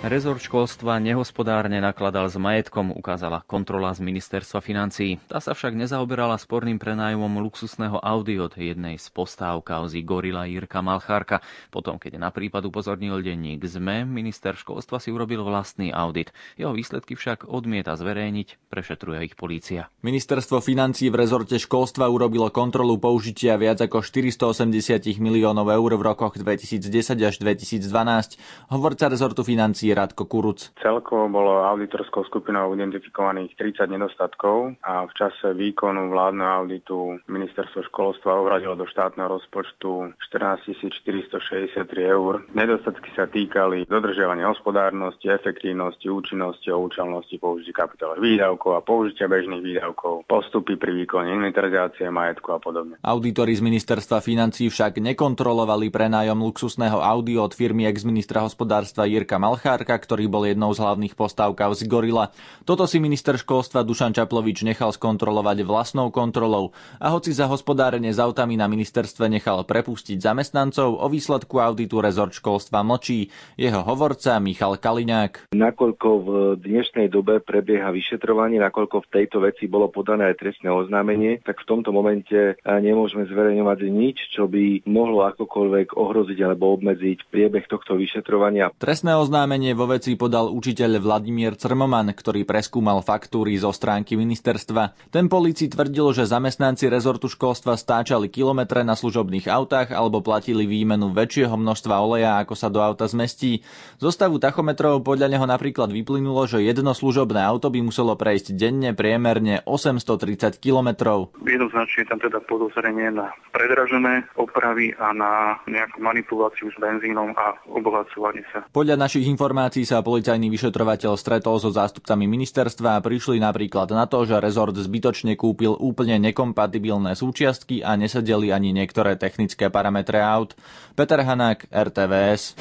Rezort školstva nehospodárne nakladal s majetkom, ukázala kontrola z ministerstva financií. Tá sa však nezaoberala sporným prenájmom luxusného Audi od jednej z postáv kauzy Gorila Jirka Malchárka. Potom, keď na prípad upozornil denník SME, minister školstva si urobil vlastný audit. Jeho výsledky však odmieta zverejniť, prešetruje ich polícia. Ministerstvo financií v rezorte školstva urobilo kontrolu použitia viac ako 480 miliónov eur v rokoch 2010 až 2012. Hovorca rezortu financií Radko Kuruc. Celkovo bolo auditorskou skupinou identifikovaných 30 nedostatkov a v čase výkonu vládneho auditu ministerstvo školstva uhradilo do štátneho rozpočtu 14 463 eur. Nedostatky sa týkali dodržiavania hospodárnosti, efektívnosti, účinnosti a účelnosti použitia kapitálových výdavkov a použitia bežných výdavkov, postupy pri výkone inventarizácie majetku a podobne. Auditori z ministerstva financií však nekontrolovali prenájom luxusného Audi od firmy ex-ministra hospodárstva Jirka Malchárka, ktorý bol jednou z hlavných postáv kauzy Gorila. Toto si minister školstva Dušan Čaplovič nechal skontrolovať vlastnou kontrolou a hoci za hospodárenie s autami na ministerstve nechal prepustiť zamestnancov, o výsledku auditu rezort školstva mlčí. Jeho hovorca Michal Kaliňák. Nakoľko v dnešnej dobe prebieha vyšetrovanie, nakoľko v tejto veci bolo podané aj trestné oznámenie, tak v tomto momente nemôžeme zverejňovať nič, čo by mohlo akokoľvek ohroziť alebo obmedziť priebeh tohto vyšetrovania. Trestné oznámenie vo veci podal učiteľ Vladimír Crmoman, ktorý preskúmal faktúry zo stránky ministerstva. Ten polícii tvrdil, že zamestnanci rezortu školstva stáčali kilometre na služobných autách alebo platili výmenu väčšieho množstva oleja, ako sa do auta zmestí. Zo stavu tachometrov podľa neho napríklad vyplynulo, že jedno služobné auto by muselo prejsť denne priemerne 830 kilometrov. Jednoznačne tam teda podozrenie na predražené opravy a na nejakú manipuláciu s benzínom a obohacovanie sa. Podľa našich informácií sa policajný vyšetrovateľ stretol so zástupcami ministerstva a prišli napríklad na to, že rezort zbytočne kúpil úplne nekompatibilné súčiastky a nesedeli ani niektoré technické parametre aut. Peter Hanák, RTVS.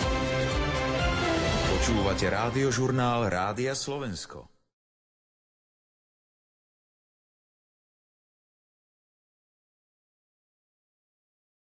Počúvate rádiožurnál Rádia Slovensko.